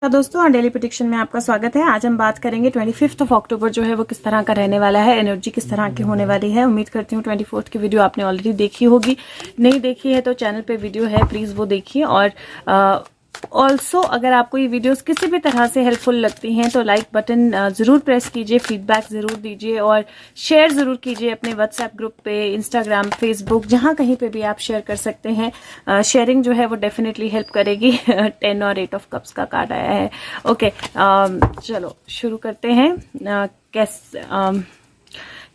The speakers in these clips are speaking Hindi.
दोस्तों डेली प्रेडिक्शन में आपका स्वागत है। आज हम बात करेंगे 25 अक्टूबर जो है वो किस तरह का रहने वाला है, एनर्जी किस तरह की होने वाली है। उम्मीद करती हूँ 24 की वीडियो आपने ऑलरेडी देखी होगी, नहीं देखी है तो चैनल पे वीडियो है, प्लीज़ वो देखिए। और ऑल्सो अगर आपको ये वीडियोस किसी भी तरह से हेल्पफुल लगती हैं तो लाइक बटन ज़रूर प्रेस कीजिए, फीडबैक ज़रूर दीजिए और शेयर ज़रूर कीजिए अपने व्हाट्सएप ग्रुप पे, इंस्टाग्राम, फेसबुक, जहाँ कहीं पे भी आप शेयर कर सकते हैं। शेयरिंग जो है वो डेफिनेटली हेल्प करेगी। 10 और 8 ऑफ कप्स का कार्ड आया है। ओके, चलो शुरू करते हैं।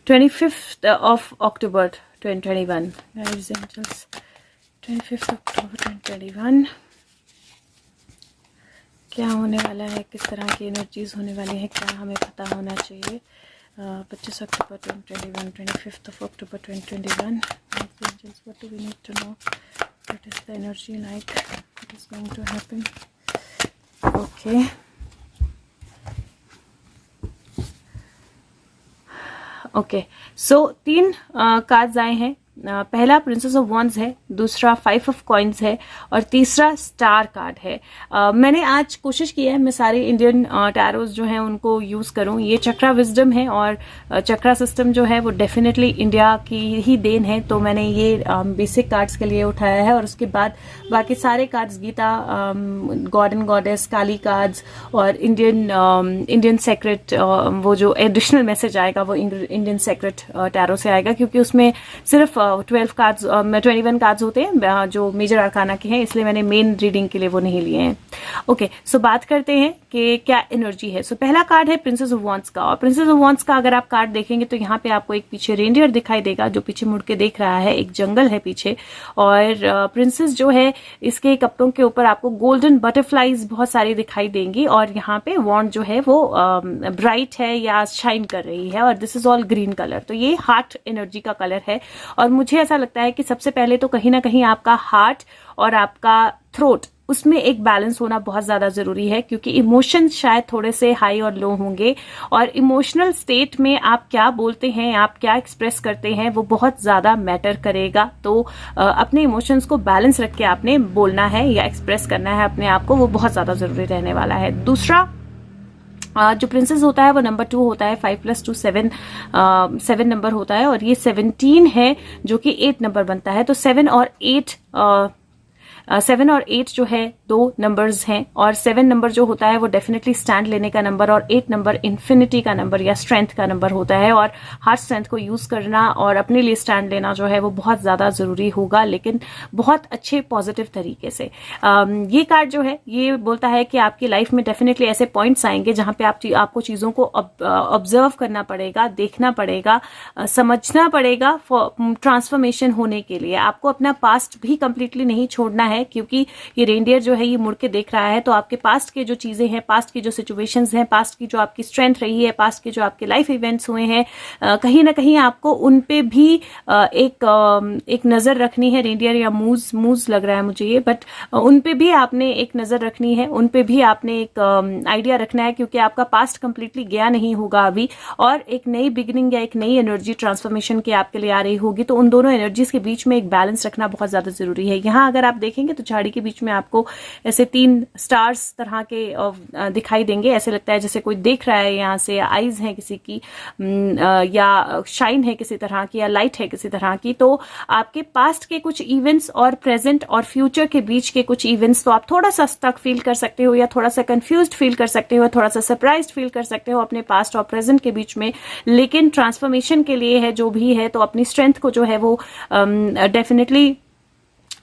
25 ऑफ अक्टूबर 2021, 25 अक्टूबर 2021 क्या होने वाला है, किस तरह की एनर्जीज होने वाली है, क्या हमें पता होना चाहिए। 25 अक्टूबर 2021, 25 अक्टूबर 2021, what do we need to know? What is the energy like? What is going to happen? Okay. Okay, so 3 cards आए हैं। पहला प्रिंसेस ऑफ वॉन्ड्स है, दूसरा 5 ऑफ कॉइन्स है और तीसरा स्टार कार्ड है। मैंने आज कोशिश की है मैं सारे इंडियन टैरोज जो हैं उनको यूज़ करूं। ये चक्रा विजडम है और चक्रा सिस्टम जो है वो डेफिनेटली इंडिया की ही देन है, तो मैंने ये बेसिक कार्ड्स के लिए उठाया है। और उसके बाद बाकी सारे cards, Gita, god and goddess, Kali cards और इंडियन सेक्रेट, वो जो एडिशनल मैसेज आएगा वो इंडियन सेक्रेट टैरो से आएगा, क्योंकि उसमें सिर्फ 21 कार्ड्स होते हैं जो मेजर अरकाना के हैं, इसलिए मैंने मेन रीडिंग के लिए वो नहीं लिए हैं। ओके, सो बात करते हैं कि क्या एनर्जी है। सो पहला कार्ड है प्रिंसेस ऑफ वॉन्ड्स का, और प्रिंसेस ऑफ वॉन्ड्स का अगर आप कार्ड देखेंगे तो यहाँ पे आपको एक पीछे रेंडियर दिखाई देगा जो पीछे मुड़ के देख रहा है, एक जंगल है पीछे, और प्रिंसेस जो है इसके कपड़ों के ऊपर आपको गोल्डन बटरफ्लाईज बहुत सारी दिखाई देंगी, और यहाँ पे वॉन्ड जो है वो ब्राइट है या शाइन कर रही है, और this is all green colour. तो ये हार्ट एनर्जी का कलर है, और मुझे ऐसा लगता है कि सबसे पहले तो कहीं ना कहीं आपका हार्ट और आपका थ्रोट, उसमें एक बैलेंस होना बहुत ज्यादा जरूरी है, क्योंकि इमोशंस शायद थोड़े से हाई और लो होंगे, और इमोशनल स्टेट में आप क्या बोलते हैं, आप क्या एक्सप्रेस करते हैं, वो बहुत ज्यादा मैटर करेगा। तो अपने इमोशंस को बैलेंस रख के आपने बोलना है या एक्सप्रेस करना है अपने आप को, वो बहुत ज्यादा जरूरी रहने वाला है। दूसरा जो प्रिंसेस होता है वो नंबर 2 होता है, 5 + 2 7 नंबर होता है, और ये 17 है जो कि 8 नंबर बनता है। तो 7 और 8 जो है 2 नंबर्स हैं, और 7 नंबर जो होता है वो डेफिनेटली स्टैंड लेने का नंबर, और 8 नंबर इन्फिनिटी का नंबर या स्ट्रेंथ का नंबर होता है। और हार्ट स्ट्रेंथ को यूज करना और अपने लिए स्टैंड लेना जो है वो बहुत ज्यादा जरूरी होगा, लेकिन बहुत अच्छे पॉजिटिव तरीके से। ये कार्ड जो है ये बोलता है कि आपकी लाइफ में डेफिनेटली ऐसे पॉइंट्स आएंगे जहां पे आपको चीजों को ऑब्जर्व करना पड़ेगा, देखना पड़ेगा, समझना पड़ेगा ट्रांसफॉर्मेशन होने के लिए। आपको अपना पास्ट भी कंप्लीटली नहीं छोड़ना है, क्योंकि ये रेंडियर जो है ये मुड़ के देख रहा है, तो आपके पास्ट के जो चीजें हैं, पास्ट की जो सिचुएशंस हैं, पास्ट की जो आपकी स्ट्रेंथ रही है, पास्ट के जो आपके लाइफ इवेंट्स हुए हैं, कहीं ना कहीं आपको उन पे भी एक नजर रखनी है। रेंडियर या मूज लग रहा है मुझे ये, बट उन पे भी आपने एक नजर रखनी है, उन पे भी आपने एक आइडिया रखना है, क्योंकि आपका पास्ट कंप्लीटली गया नहीं होगा अभी, और एक नई बिगिनिंग या एक नई एनर्जी ट्रांसफॉर्मेशन की आपके लिए आ रही होगी। तो उन दोनों एनर्जीज के बीच में एक बैलेंस रखना बहुत ज्यादा जरूरी है। यहाँ अगर आप देखेंगे तो झाड़ी के बीच में आपको ऐसे 3 स्टार्स तरह के दिखाई देंगे, ऐसे लगता है जैसे कोई देख रहा है यहाँ से, या आईज है किसी की, या शाइन है किसी तरह की, या लाइट है किसी तरह की। तो आपके पास्ट के कुछ इवेंट्स और प्रेजेंट और फ्यूचर के बीच के कुछ इवेंट्स, तो आप थोड़ा सा स्टक फील कर सकते हो, या थोड़ा सा कंफ्यूज्ड फील कर सकते हो, थोड़ा सा सरप्राइज्ड फील कर सकते हो अपने पास्ट और प्रेजेंट के बीच में, लेकिन ट्रांसफॉर्मेशन के लिए है जो भी है, तो अपनी स्ट्रेंथ को जो है वो डेफिनेटली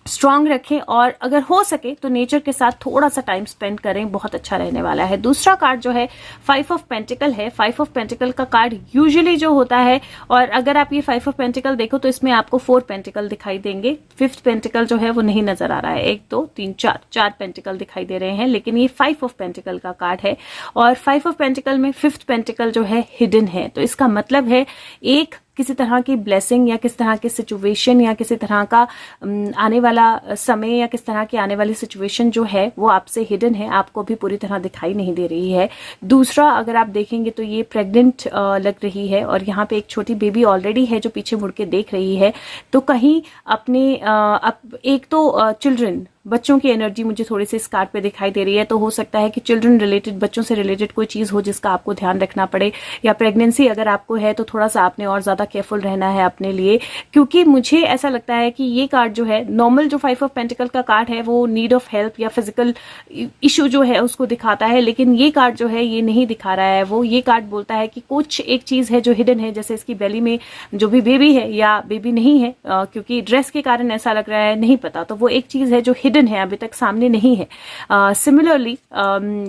स्ट्रांग रखें, और अगर हो सके तो नेचर के साथ थोड़ा सा टाइम स्पेंड करें, बहुत अच्छा रहने वाला है। दूसरा कार्ड जो है 5 ऑफ पेंटिकल है। 5 ऑफ पेंटिकल का कार्ड यूजुअली जो होता है, और अगर आप ये 5 ऑफ पेंटिकल देखो तो इसमें आपको 4 पेंटिकल दिखाई देंगे, 5th पेंटिकल जो है वो नहीं नजर आ रहा है। 1 2 3 4 पेंटिकल दिखाई दे रहे हैं, लेकिन ये 5 ऑफ पेंटिकल का कार्ड है, और 5 ऑफ पेंटिकल में 5th पेंटिकल जो है हिडन है। तो इसका मतलब है एक किसी तरह की ब्लेसिंग या किस तरह की सिचुएशन या किसी तरह का आने वाला समय या किस तरह की आने वाली सिचुएशन जो है वो आपसे हिडन है, आपको भी पूरी तरह दिखाई नहीं दे रही है। दूसरा, अगर आप देखेंगे तो ये प्रेग्नेंट लग रही है और यहाँ पे एक छोटी बेबी ऑलरेडी है जो पीछे मुड़ के देख रही है। तो कहीं अपने एक तो चिल्ड्रन बच्चों की एनर्जी मुझे थोड़ी सी इस कार्ड पे दिखाई दे रही है, तो हो सकता है कि चिल्ड्रन रिलेटेड, बच्चों से रिलेटेड कोई चीज हो जिसका आपको ध्यान रखना पड़े, या प्रेगनेंसी अगर आपको है तो थोड़ा सा आपने और ज्यादा केयरफुल रहना है अपने लिए, क्योंकि मुझे ऐसा लगता है कि ये कार्ड जो है, नॉर्मल जो 5 ऑफ पेंटिकल का कार्ड है वो नीड ऑफ हेल्प या फिजिकल इशू जो है उसको दिखाता है, लेकिन ये कार्ड जो है ये नहीं दिखा रहा है। वो ये कार्ड बोलता है कि कुछ एक चीज है जो हिडन है, जैसे इसकी बेली में जो भी बेबी है या बेबी नहीं है, क्योंकि ड्रेस के कारण ऐसा लग रहा है, नहीं पता, तो वो एक चीज है जो हिडन है, अभी तक सामने नहीं है। सिमिलरली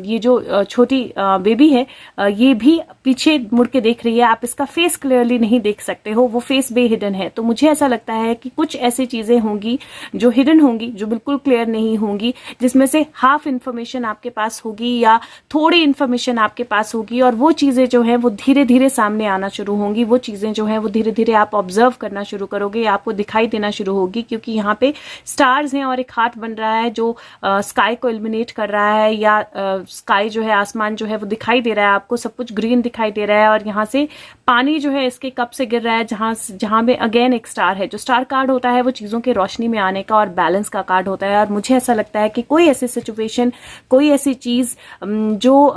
ये जो छोटी बेबी है, ये भी पीछे मुड़ के देख रही है, आप इसका फेस क्लियरली नहीं देख सकते हो, वो फेस बे हिडन है। तो मुझे ऐसा लगता है कि कुछ ऐसी चीजें होंगी जो हिडन होंगी, जो बिल्कुल क्लियर नहीं होंगी, जिसमें से हाफ इंफॉर्मेशन आपके पास होगी या थोड़ी इंफॉर्मेशन आपके पास होगी, और वो चीजें जो है वो धीरे धीरे सामने आना शुरू होंगी, वो चीजें जो है वो धीरे धीरे आप ऑब्जर्व करना शुरू करोगे, आपको दिखाई देना शुरू होगी, क्योंकि यहाँ पे स्टार्स हैं और एक हार्ट बन रहा है जो स्काई को इल्यूमिनेट कर रहा है, या स्काई जो है, आसमान जो है वो दिखाई दे रहा है आपको, सब कुछ ग्रीन दिखाई दे रहा है, और यहाँ से पानी जो है इसके कप से गिर रहा है, जहां में अगेन एक स्टार है। जो स्टार कार्ड होता है वो चीजों के रोशनी में आने का और बैलेंस का कार्ड होता है, और मुझे ऐसा लगता है कि कोई ऐसी सिचुएशन, कोई ऐसी चीज जो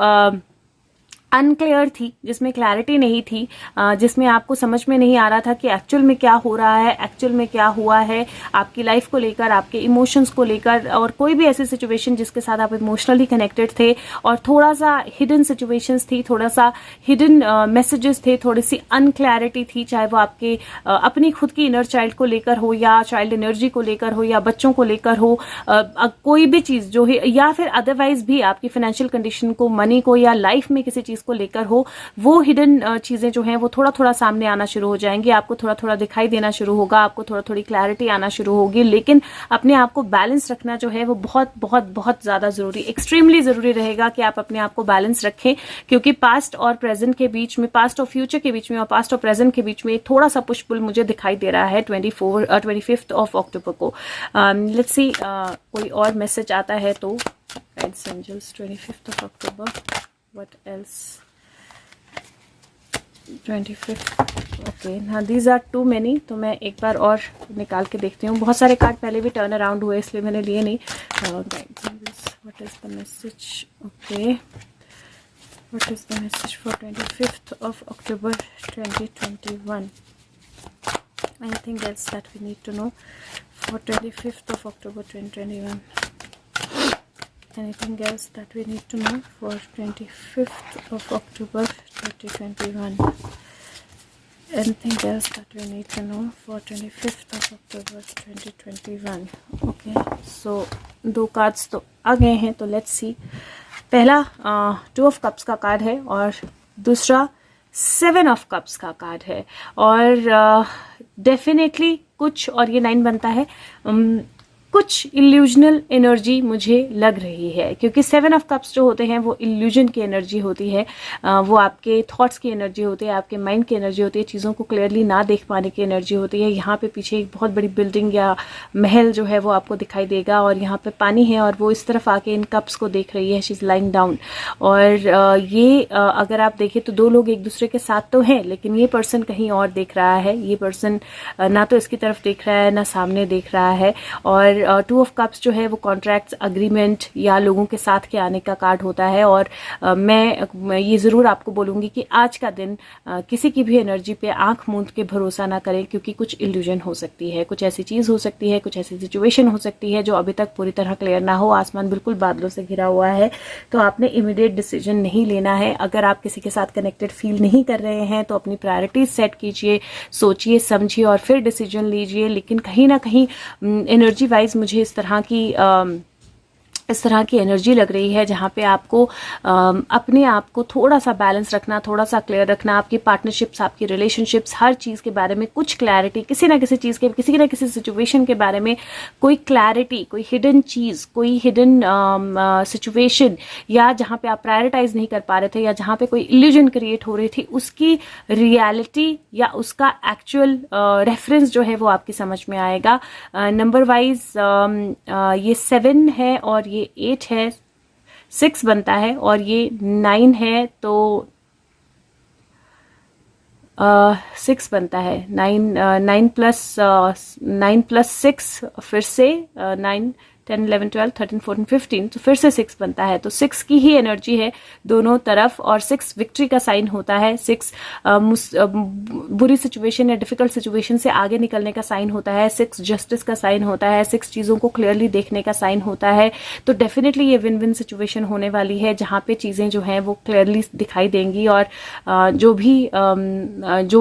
अनक्लियर थी, जिसमें क्लैरिटी नहीं थी, जिसमें आपको समझ में नहीं आ रहा था कि एक्चुअल में क्या हो रहा है, एक्चुअल में क्या हुआ है आपकी लाइफ को लेकर, आपके इमोशंस को लेकर, और कोई भी ऐसी सिचुएशन जिसके साथ आप इमोशनली कनेक्टेड थे, और थोड़ा सा हिडन सिचुएशंस थी, थोड़ा सा हिडन मैसेजेस थे, थोड़ी सी अनक्लैरिटी थी, चाहे वो आपके अपनी खुद की इनर चाइल्ड को लेकर हो, या चाइल्ड एनर्जी को लेकर हो, या बच्चों को लेकर हो, कोई भी चीज जो है, या फिर अदरवाइज भी आपकी फाइनेंशियल कंडीशन को, मनी को, या लाइफ में किसी चीज को लेकर हो, वो हिडन चीजें जो हैं वो थोड़ा थोड़ा सामने आना शुरू हो जाएंगी, आपको थोड़ा थोड़ा दिखाई देना शुरू होगा, आपको थोड़ा थोड़ी क्लैरिटी आना शुरू होगी, लेकिन अपने आप को बैलेंस रखना जो है वो बहुत बहुत बहुत ज्यादा जरूरी, एक्सट्रीमली जरूरी रहेगा कि आप अपने आप को बैलेंस रखें, क्योंकि पास्ट और प्रेजेंट के बीच में, पास्ट और फ्यूचर के बीच में, और पास्ट और प्रेजेंट के बीच में एक थोड़ा सा पुश पुल मुझे दिखाई दे रहा है 25 ऑफ अक्टूबर को। लेट्स सी कोई और मैसेज आता है तो। Guides angels 25 of October, what else? 25th, okay, now these are too many, तो मैं एक बार और निकाल के देखती हूँ। बहुत सारे कार्ड पहले भी टर्न अराउंड हुए, इसलिए मैंने लिए नहीं। what is the message? Okay, what is the message for 25th of October 2021? Anything else that we need to know for 25th of October 2021? Anything else that we need to know for 25th of October 2021? Anything else that we need to know for 25th of October 2021? Okay, so 2 cards तो आ गए हैं, तो लेट्स सी। पहला 2 ऑफ कप्स का कार्ड है, और दूसरा 7 ऑफ कप्स का कार्ड है, और डेफिनेटली कुछ, और ये 9 बनता है, कुछ इल्यूजनल एनर्जी मुझे लग रही है, क्योंकि 7 ऑफ कप्स जो होते हैं वो इल्यूजन की एनर्जी होती है, वो आपके थॉट्स की एनर्जी होती है, आपके माइंड की एनर्जी होती है, चीज़ों को क्लियरली ना देख पाने की एनर्जी होती है। यहाँ पे पीछे एक बहुत बड़ी बिल्डिंग या महल जो है वो आपको दिखाई देगा, और यहाँ पे पानी है, और वो इस तरफ आके इन कप्स को देख रही है, शी इज लाइंग डाउन। और ये अगर आप देखें तो 2 लोग एक दूसरे के साथ तो हैं, लेकिन ये पर्सन कहीं और देख रहा है, ये पर्सन ना तो इसकी तरफ देख रहा है, ना सामने देख रहा है। और 2 ऑफ कप्स जो है वो कॉन्ट्रैक्ट्स, अग्रीमेंट या लोगों के साथ के आने का कार्ड होता है, और मैं ये ज़रूर आपको बोलूँगी कि आज का दिन किसी की भी एनर्जी पे आंख मूंद के भरोसा ना करें, क्योंकि कुछ इल्यूजन हो सकती है, कुछ ऐसी चीज़ हो सकती है, कुछ ऐसी सिचुएशन हो सकती है जो अभी तक पूरी तरह क्लियर ना हो। आसमान बिल्कुल बादलों से घिरा हुआ है, तो आपने इमीडिएट डिसीजन नहीं लेना है। अगर आप किसी के साथ कनेक्टेड फील नहीं कर रहे हैं तो अपनी प्रायोरिटीज सेट कीजिए, सोचिए समझिए और फिर डिसीजन लीजिए, लेकिन कहीं ना कहीं एनर्जी वाइज मुझे इस तरह की एनर्जी लग रही है, जहाँ पे आपको अपने आप को थोड़ा सा बैलेंस रखना, थोड़ा सा क्लियर रखना, आपकी पार्टनरशिप्स, आपकी रिलेशनशिप्स, हर चीज़ के बारे में कुछ क्लैरिटी, किसी ना किसी चीज़ के, किसी ना किसी सिचुएशन के बारे में कोई क्लैरिटी, कोई हिडन चीज़, कोई हिडन सिचुएशन, या जहाँ पे आप प्रायोरिटाइज नहीं कर पा रहे थे, या जहाँ पे कोई इल्यूजन क्रिएट हो रही थी, उसकी रियलिटी या उसका एक्चुअल रेफरेंस जो है वो आपकी समझ में आएगा। नंबर वाइज ये 7 है, और ये 8 है, 6 बनता है, और ये 9 है, तो 6 बनता है। 9 प्लस 6 फिर से 9 10, 11, 12, 13, 14, 15, तो फिर से 6 बनता है। तो 6 की ही एनर्जी है दोनों तरफ, और 6 विक्ट्री का साइन होता है, 6 बुरी सिचुएशन या डिफिकल्ट सिचुएशन से आगे निकलने का साइन होता है, 6 जस्टिस का साइन होता है, 6 चीज़ों को क्लियरली देखने का साइन होता है। तो डेफिनेटली ये विन विन सिचुएशन होने वाली है, जहाँ पे चीज़ें जो हैं वो क्लियरली दिखाई देंगी, और जो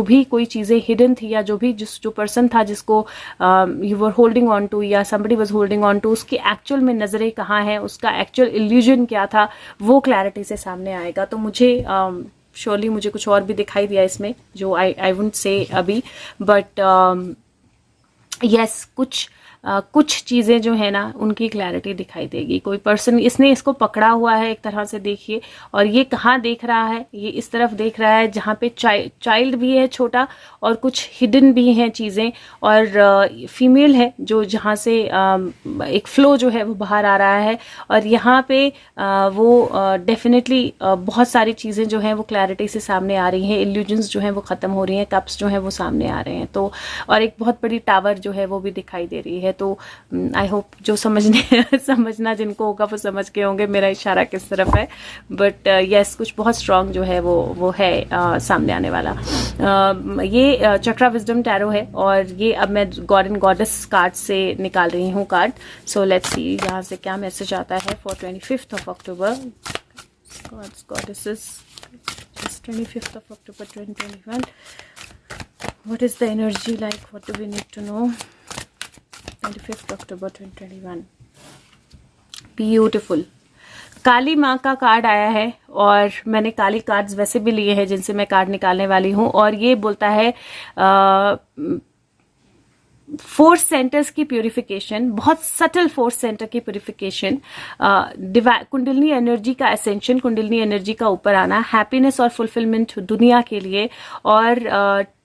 भी कोई चीज़ें हिडन थी, या जो पर्सन था जिसको you were holding on to, या somebody was holding on to, उसकी एक्चुअल में नजरें कहाँ हैं, उसका एक्चुअल इल्यूजन क्या था, वो क्लैरिटी से सामने आएगा। तो मुझे श्योरली मुझे कुछ और भी दिखाई दिया इसमें, जो आई वुडंट से अभी, बट यस कुछ चीज़ें जो है ना उनकी क्लैरिटी दिखाई देगी। कोई पर्सन इसने इसको पकड़ा हुआ है एक तरह से, देखिए, और ये कहाँ देख रहा है, ये इस तरफ देख रहा है जहाँ पे चाइल्ड भी है छोटा, और कुछ हिडन भी हैं चीज़ें, और फीमेल है जो जहाँ से एक फ्लो जो है वो बाहर आ रहा है, और यहाँ पे वो डेफिनेटली बहुत सारी चीज़ें जो हैं वो क्लैरिटी से सामने आ रही हैं, इल्यूजन्स जो हैं वो ख़त्म हो रही हैं, कप्स जो हैं वो सामने आ रहे हैं। तो और एक बहुत बड़ी टावर जो है वो भी दिखाई दे रही है। तो आई होप जो समझना जिनको होगा वो समझ के होंगे मेरा इशारा किस तरफ है, बट यस कुछ बहुत स्ट्रांग जो है वो है सामने आने वाला। ये चक्रा विजडम टैरो है, और ये अब मैं गॉड एंड गॉडेस कार्ड से निकाल रही हूँ कार्ड। सो लेट्स सी यहाँ से क्या मैसेज आता है for 25th of October। Gods, goddesses, it's 25th of October 2021. What is the energy like? What do we need to know? 25th October 2021। Beautiful काली माँ का कार्ड आया है, और मैंने काली कार्ड्स वैसे भी लिए हैं जिनसे मैं कार्ड निकालने वाली हूँ, और ये बोलता है 4 सेंटर्स की प्यूरिफिकेशन, बहुत सटल 4 सेंटर की प्यूरिफिकेशन, कुंडलिनी एनर्जी का एसेंशन, कुंडलिनी एनर्जी का ऊपर आना, हैप्पीनेस और फुलफिलमेंट दुनिया के लिए, और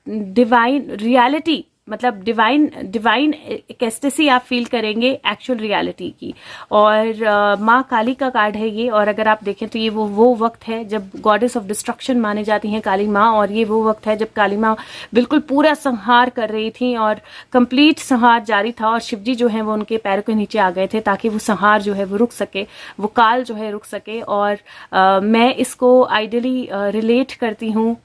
डिवाइन रियलिटी, मतलब डिवाइन एक्सटेसी आप फील करेंगे एक्चुअल रियलिटी की। और माँ काली का कार्ड है ये, और अगर आप देखें तो ये वो वक्त है जब गॉडेस ऑफ डिस्ट्रक्शन मानी जाती हैं काली माँ, और ये वो वक्त है जब काली माँ बिल्कुल पूरा संहार कर रही थी, और कंप्लीट संहार जारी था, और शिवजी जो है वो उनके पैरों के नीचे आ गए थे ताकि वो संहार जो है वो रुक सके, वो काल जो है रुक सके। और मैं इसको आइडियली रिलेट करती हूँ,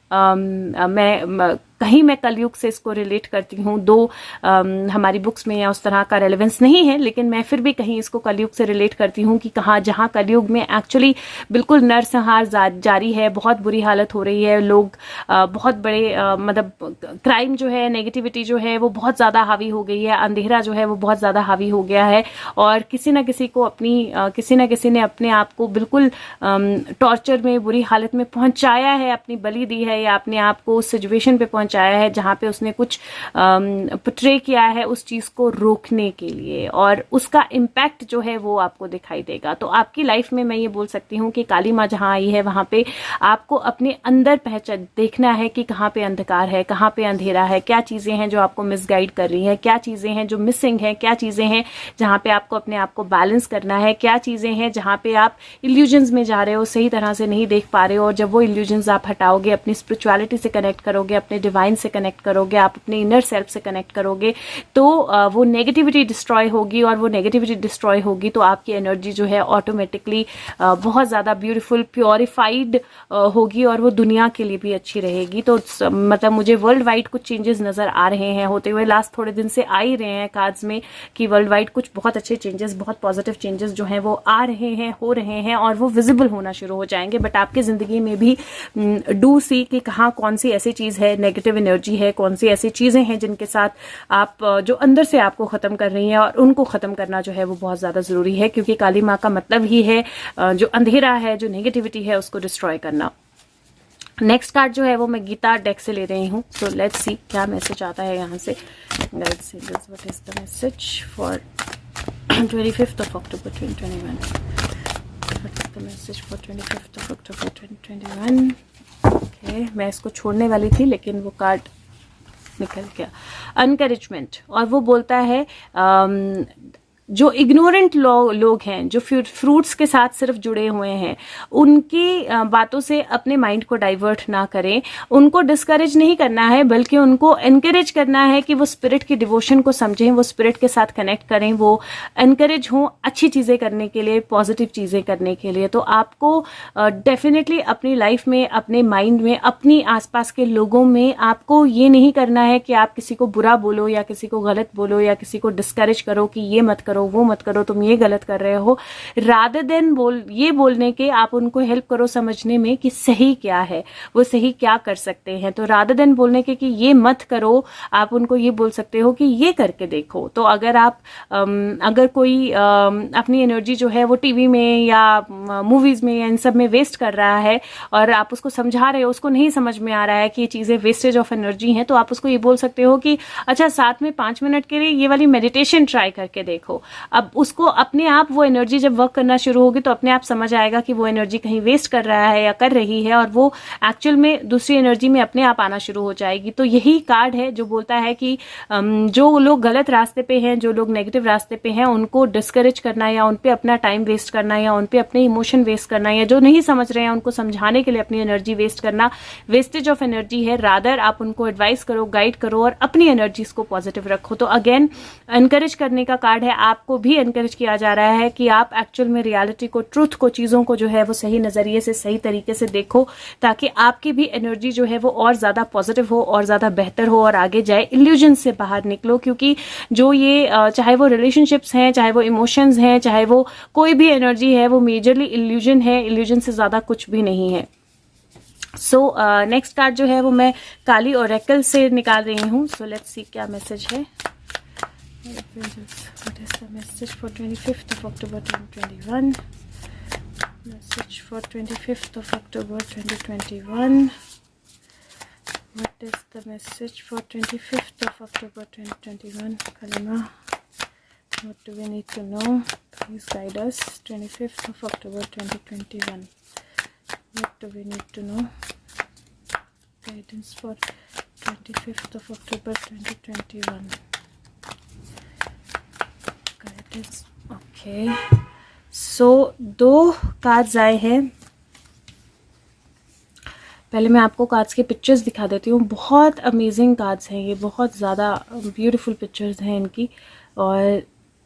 मैं कलयुग से इसको रिलेट करती हूँ। दो हमारी बुक्स में या उस तरह का रेलेवेंस नहीं है, लेकिन मैं फिर भी कहीं इसको कलयुग से रिलेट करती हूँ कि जहाँ कलयुग में एक्चुअली बिल्कुल नरसंहार जारी है, बहुत बुरी हालत हो रही है, लोग बहुत बड़े मतलब क्राइम जो है, नेगेटिविटी जो है वो बहुत ज़्यादा हावी हो गई है, अंधेरा जो है वो बहुत ज़्यादा हावी हो गया है, और किसी न किसी ने अपने आप को बिल्कुल टॉर्चर में, बुरी हालत में पहुँचाया है, अपनी बलि दी है, या अपने आप को उस सिचुएशन पे पहुंचाया है जहां पे उसने कुछ पोर्ट्रे किया है उस चीज को रोकने के लिए, और उसका इम्पैक्ट जो है वो आपको दिखाई देगा। तो आपकी लाइफ में मैं ये बोल सकती हूँ कि काली माँ जहां आई है वहां पे आपको अपने अंदर पहचान देखना है कि कहाँ पे अंधकार है, कहाँ पे अंधेरा है, क्या चीजें हैं जो आपको मिसगाइड कर रही हैं, क्या चीजें हैं जो मिसिंग है, क्या चीजें हैं जहां पे आपको अपने आप को बैलेंस करना है, क्या चीजें हैं जहां पे आप इल्यूजन्स में जा रहे हो, सही तरह से नहीं देख पा रहे हो। और जब वो इल्यूजन्स आप हटाओगे, अपनी स्पिरिचुअलिटी से कनेक्ट करोगे, अपने डिवाइन से कनेक्ट करोगे, आप अपने इनर सेल्फ से कनेक्ट करोगे, तो वो नेगेटिविटी डिस्ट्रॉय होगी, और वो नेगेटिविटी डिस्ट्रॉय होगी तो आपकी एनर्जी जो है ऑटोमेटिकली बहुत ज़्यादा ब्यूटीफुल प्योरीफाइड होगी, और वो दुनिया के लिए भी अच्छी रहेगी। तो मतलब मुझे वर्ल्ड वाइड कुछ चेंजेस नज़र आ रहे हैं होते हुए, लास्ट थोड़े दिन से आ ही रहे हैं कार्ड्स में कि वर्ल्ड वाइड कुछ बहुत अच्छे चेंजेस, बहुत पॉजिटिव चेंजेस जो हैं वो आ रहे हैं, हो रहे हैं, और वो विजिबल होना शुरू हो जाएंगे। बट आपकी ज़िंदगी में भी डू सी कि कहाँ कौन सी ऐसी चीज़ है, नेगेटिव एनर्जी है, कौन सी ऐसी चीज़ें हैं जिनके साथ आप जो अंदर से आपको ख़त्म कर रही हैं, और उनको ख़त्म करना जो है वो बहुत ज़्यादा ज़रूरी है, क्योंकि काली माँ का मतलब ही है जो अंधेरा है, जो नेगेटिविटी है, उसको डिस्ट्रॉय करना। नेक्स्ट कार्ड जो है वो मैं गीता डेक से ले रही हूँ। सो लेट्स सी क्या मैसेज आता है यहाँ से। Guides, angels, what is the message for 25th of October 2021? What is the message for 25th of October 2021? Okay, मैं इसको छोड़ने वाली थी लेकिन वो कार्ड निकल गया। एनकरेजमेंट, और वो बोलता है जो इग्नोरेंट लोग हैं, जो फ्रूट्स के साथ सिर्फ जुड़े हुए हैं, उनकी बातों से अपने माइंड को डाइवर्ट ना करें। उनको डिस्करेज नहीं करना है, बल्कि उनको एनकरेज करना है कि वो स्पिरिट की डिवोशन को समझें, वो स्पिरिट के साथ कनेक्ट करें, वो एनकरेज हों अच्छी चीज़ें करने के लिए, पॉजिटिव चीज़ें करने के लिए। तो आपको डेफिनेटली अपनी लाइफ में, अपने माइंड में, अपनी आसपास के लोगों में आपको ये नहीं करना है कि आप किसी को बुरा बोलो या किसी को गलत बोलो या किसी को डिस्करेज करो कि ये मत करो, वो मत करो, तुम ये गलत कर रहे हो। रादर देन ये बोलने के आप उनको हेल्प करो समझने में कि सही क्या है, वो सही क्या कर सकते हैं। तो रादर देन बोलने के कि ये मत करो, आप उनको ये बोल सकते हो कि ये करके देखो। तो अगर आप अगर कोई अपनी एनर्जी जो है वो टीवी में या मूवीज में या इन सब में वेस्ट कर रहा है और आप उसको समझा रहे हो, उसको नहीं समझ में आ रहा है कि ये चीज़ें वेस्टेज ऑफ एनर्जी हैं, तो आप उसको ये बोल सकते हो कि अच्छा, साथ में 5 मिनट के लिए ये वाली मेडिटेशन ट्राई करके देखो। अब उसको अपने आप वो एनर्जी जब वर्क करना शुरू होगी तो अपने आप समझ आएगा कि वो एनर्जी कहीं वेस्ट कर रहा है या कर रही है, और वो एक्चुअल में दूसरी एनर्जी में अपने आप आना शुरू हो जाएगी। तो यही कार्ड है जो बोलता है कि जो लोग गलत रास्ते पे हैं, जो लोग नेगेटिव रास्ते पे हैं, उनको डिस्करेज करना या उन पे अपना टाइम वेस्ट करना या उन पे अपने इमोशन वेस्ट करना, या जो नहीं समझ रहे हैं उनको समझाने के लिए अपनी एनर्जी वेस्ट करना वेस्टेज ऑफ एनर्जी है। रादर आप उनको एडवाइस करो, गाइड करो और अपनी एनर्जीज को पॉजिटिव रखो। तो अगेन एनकरेज करने का कार्ड है, आपको भी एनकरेज किया जा रहा है कि आप एक्चुअल में रियलिटी को, ट्रुथ को, चीज़ों को जो है वो सही नज़रिए से, सही तरीके से देखो, ताकि आपकी भी एनर्जी जो है वो और ज़्यादा पॉजिटिव हो और ज़्यादा बेहतर हो और आगे जाए। इल्यूजन से बाहर निकलो, क्योंकि जो ये चाहे वो रिलेशनशिप्स हैं, चाहे वो इमोशंस हैं, चाहे वो कोई भी एनर्जी है, वो मेजरली इल्यूजन है। इल्यूजन से ज़्यादा कुछ भी नहीं है। सो नेक्स्ट कार्ड जो है वो मैं काली ओरेकल से निकाल रही हूँ। सो लेट्स सी क्या मैसेज है। What is the message for 25th of October 2021? Message for 25th of October 2021. What is the message for 25th of October 2021? Kalima, what do we need to know? Please guide us. 25th of October 2021. What do we need to know? Guidance for 25th of October 2021. Okay, so 2 cards आए हैं। पहले मैं आपको कार्ड्स के पिक्चर्स दिखा देती हूँ। बहुत अमेजिंग कार्ड्स हैं ये, बहुत ज़्यादा ब्यूटीफुल पिक्चर्स हैं इनकी। और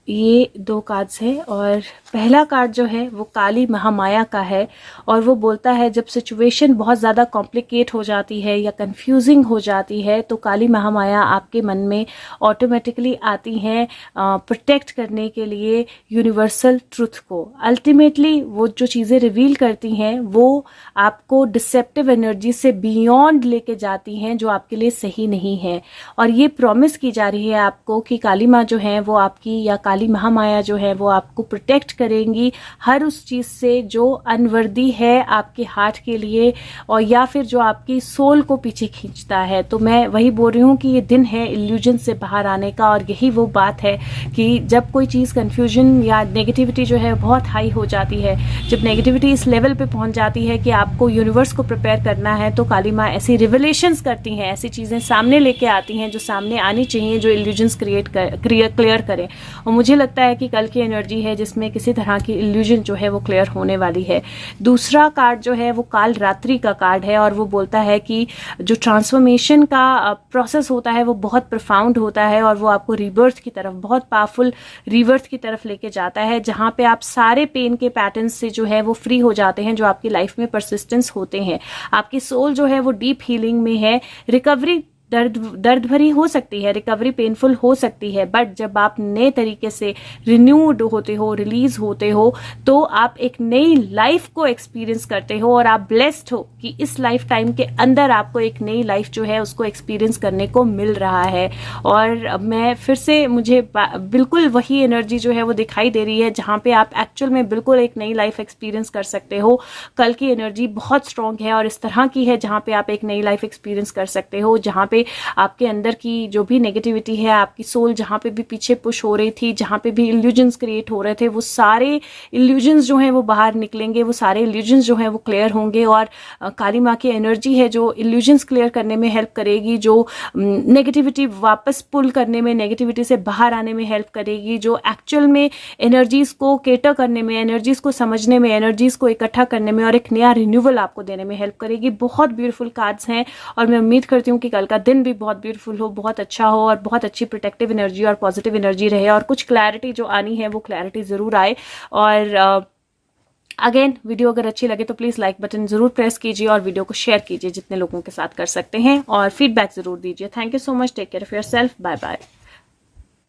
ये 2 कार्ड्स हैं, और पहला कार्ड जो है वो काली महामाया का है, और वो बोलता है जब सिचुएशन बहुत ज़्यादा कॉम्प्लिकेट हो जाती है या कंफ्यूजिंग हो जाती है तो काली महामाया आपके मन में ऑटोमेटिकली आती हैं प्रोटेक्ट करने के लिए यूनिवर्सल ट्रुथ को। अल्टीमेटली वो जो चीज़ें रिवील करती हैं वो आपको डिसेप्टिव एनर्जी से बियॉन्ड लेके जाती हैं, जो आपके लिए सही नहीं है। और ये प्रॉमिस की जा रही है आपको कि काली माँ जो है वो आपकी, या काली महामाया जो है वो आपको प्रोटेक्ट करेंगी हर उस चीज़ से जो अनवर्दी है आपके हार्ट के लिए, और या फिर जो आपकी सोल को पीछे खींचता है। तो मैं वही बोल रही हूँ कि ये दिन है इल्यूजन से बाहर आने का, और यही वो बात है कि जब कोई चीज़ कन्फ्यूजन या नेगेटिविटी जो है बहुत हाई हो जाती है, जब नेगेटिविटी इस लेवल पे पहुंच जाती है कि आपको यूनिवर्स को प्रिपेयर करना है, तो काली माँ ऐसी रिवलेशंस करती हैं, ऐसी चीज़ें सामने लेके आती हैं जो सामने आनी चाहिए, जो इल्यूजन्स क्लियर करें। और मुझे लगता है कि कल की एनर्जी है जिसमें किसी तरह की इल्यूजन जो है वो क्लियर होने वाली है। दूसरा कार्ड जो है वो काल रात्रि का कार्ड है, और वो बोलता है कि जो ट्रांसफॉर्मेशन का प्रोसेस होता है वो बहुत प्रोफाउंड होता है, और वो आपको रीबर्थ की तरफ, बहुत पावरफुल रीबर्थ की तरफ लेके जाता है, जहाँ पे आप सारे पेन के पैटर्न्स से जो है वो फ्री हो जाते हैं जो आपकी लाइफ में परसिस्टेंस होते हैं। आपकी सोल जो है वो डीप हीलिंग में है। रिकवरी दर्द भरी हो सकती है, रिकवरी पेनफुल हो सकती है, बट जब आप नए तरीके से रिन्यूड होते हो, रिलीज होते हो, तो आप एक नई लाइफ को एक्सपीरियंस करते हो, और आप ब्लेस्ड हो कि इस लाइफ टाइम के अंदर आपको एक नई लाइफ जो है उसको एक्सपीरियंस करने को मिल रहा है। और मैं फिर से, मुझे बिल्कुल वही एनर्जी जो है वो दिखाई दे रही है जहाँ पे आप एक्चुअल में बिल्कुल एक नई लाइफ एक्सपीरियंस कर सकते हो। कल की एनर्जी बहुत स्ट्रांग है और इस तरह की है जहाँ पे आप एक नई लाइफ एक्सपीरियंस कर सकते हो, जहाँ पे से आपके अंदर की जो भी नेगेटिविटी है, आपकी सोल जहाँ पे भी पीछे पुश हो रही थी, जहाँ पे भी इल्यूजन्स क्रिएट हो रहे थे, वो सारे इल्यूजन्स जो हैं वो बाहर निकलेंगे, वो सारे इल्यूजन्स जो हैं वो क्लियर होंगे। और काली माँ की एनर्जी है जो इल्यूजन्स क्लियर करने में हेल्प करेगी, जो नेगेटिविटी वापस पुल करने में, नेगेटिविटी से बाहर आने में हेल्प करेगी, जो एक्चुअल में एनर्जीज को केटर करने में, एनर्जीज को समझने में, एनर्जीज को इकट्ठा करने में और एक नया रिन्यूअल आपको देने में हेल्प करेगी। बहुत ब्यूटीफुल कार्ड्स हैं और मैं उम्मीद करती हूँ कि कल का दिन भी बहुत ब्यूटीफुल हो, बहुत अच्छा हो और बहुत अच्छी प्रोटेक्टिव एनर्जी और पॉजिटिव एनर्जी रहे और कुछ क्लैरिटी जो आनी है वो क्लैरिटी जरूर आए। और अगेन वीडियो अगर अच्छी लगे तो प्लीज़ लाइक बटन जरूर प्रेस कीजिए और वीडियो को शेयर कीजिए जितने लोगों के साथ कर सकते हैं और फीडबैक जरूर दीजिए। Thank you so much. Take care of yourself. Bye bye.